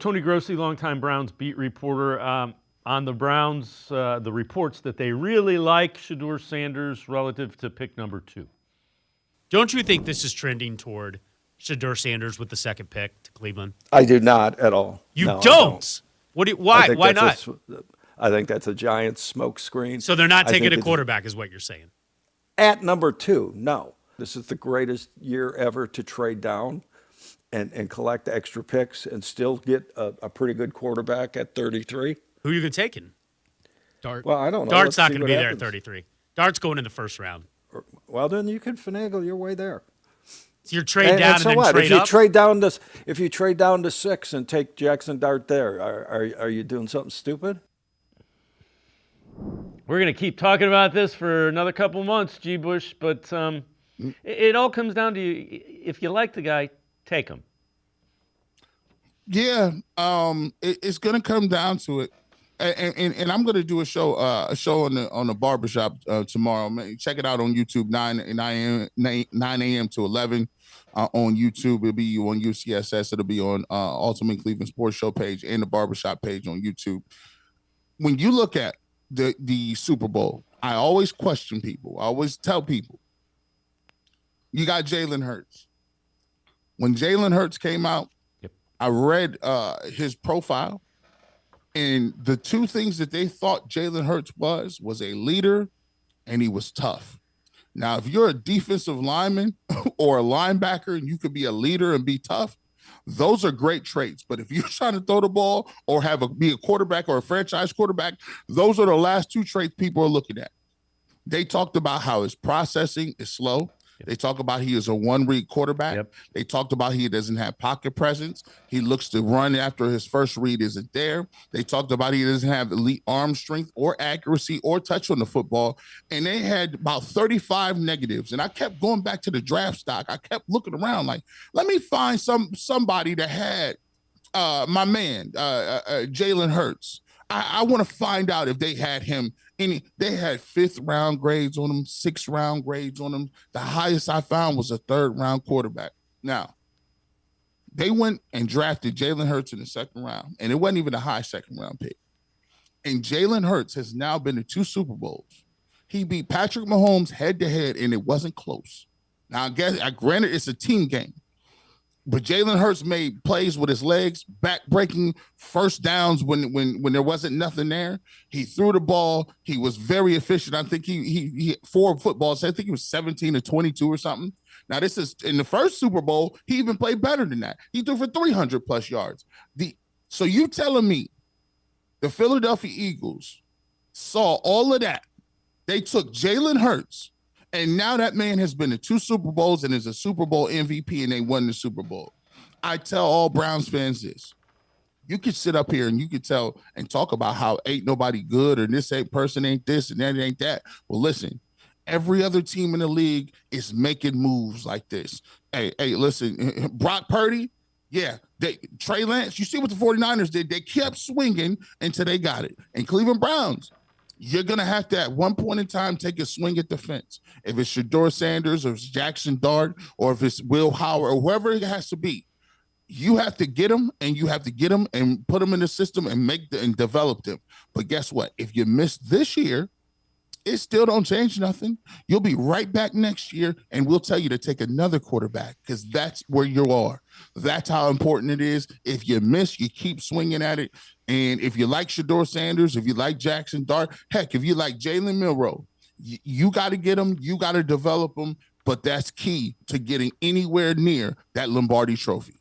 Tony Grossi, longtime Browns beat reporter, on the Browns, the reports that they really like Shedeur Sanders relative to pick number 2. Don't you think this is trending toward Shedeur Sanders with the second pick to Cleveland? I do not at all. You No, don't? Why? Why not? I think that's a giant smokescreen. So they're not taking a quarterback is what you're saying. At number 2, no. This is the greatest year ever to trade down and collect extra picks and still get a pretty good quarterback at 33. Who are you taking? Dart. Well, I don't know. Dart's not going to be there at 33. Dart's going in the first round. Well, then you can finagle your way there. So you're trade down and so then what? trade up? If you trade down to 6 and take Jackson Dart there, are you doing something stupid? We're going to keep talking about this for another couple months, G. Bush, but it all comes down to if you like the guy, take him. Yeah, it's going to come down to it. And I'm going to do a show on the barbershop tomorrow. Check it out on YouTube, 9 a.m. to 11 on YouTube. It'll be on UCSS. It'll be on Ultimate Cleveland Sports Show page and the barbershop page on YouTube. When you look at the Super Bowl, I always question people. I always tell people, you got Jalen Hurts. When Jalen Hurts came out, I read his profile. And the two things that they thought Jalen Hurts was a leader, and he was tough. Now, if you're a defensive lineman or a linebacker and you could be a leader and be tough, those are great traits. But if you're trying to throw the ball or be a quarterback or a franchise quarterback, those are the last two traits people are looking at. They talked about how his processing is slow. They talk about he is a one-read quarterback. They talked about he doesn't have pocket presence. He looks to run after his first read isn't there. They talked about he doesn't have elite arm strength or accuracy or touch on the football. And they had about 35 negatives. And I kept going back to the draft stock. I kept looking around like, let me find somebody that had my man, Jalen Hurts. I want to find out if they had him. They had 5th round grades on him, 6th round grades on him. The highest I found was a 3rd round quarterback. Now, they went and drafted Jalen Hurts in the 2nd round, and it wasn't even a high 2nd round pick. And Jalen Hurts has now been to 2 Super Bowls. He beat Patrick Mahomes head to head, and it wasn't close. Now, granted, it's a team game. But Jalen Hurts made plays with his legs, back-breaking first downs when there wasn't nothing there. He threw the ball. He was very efficient. I think he 4 footballs. I think he was 17 to 22 or something. Now, this is in the first Super Bowl. He even played better than that. He threw for 300-plus yards. So you telling me the Philadelphia Eagles saw all of that. They took Jalen Hurts. And now that man has been to 2 Super Bowls and is a Super Bowl MVP, and they won the Super Bowl. I tell all Browns fans this. You could sit up here and you could tell and talk about how ain't nobody good or this person ain't this and that ain't that. Well, listen, every other team in the league is making moves like this. Hey, listen, Brock Purdy, Trey Lance, you see what the 49ers did. They kept swinging until they got it. And Cleveland Browns, you're going to have to, at one point in time, take a swing at the fence. If it's Shedeur Sanders or it's Jackson Dart or if it's Will Howard or whoever it has to be, you have to get them and you have to get them and put them in the system and develop them. But guess what? If you miss this year, it still don't change nothing. You'll be right back next year, and we'll tell you to take another quarterback because that's where you are. That's how important it is. If you miss, you keep swinging at it. And if you like Shedeur Sanders, if you like Jackson Dart, heck, if you like Jalen Milroe, you got to get them. You got to develop them. But that's key to getting anywhere near that Lombardi trophy.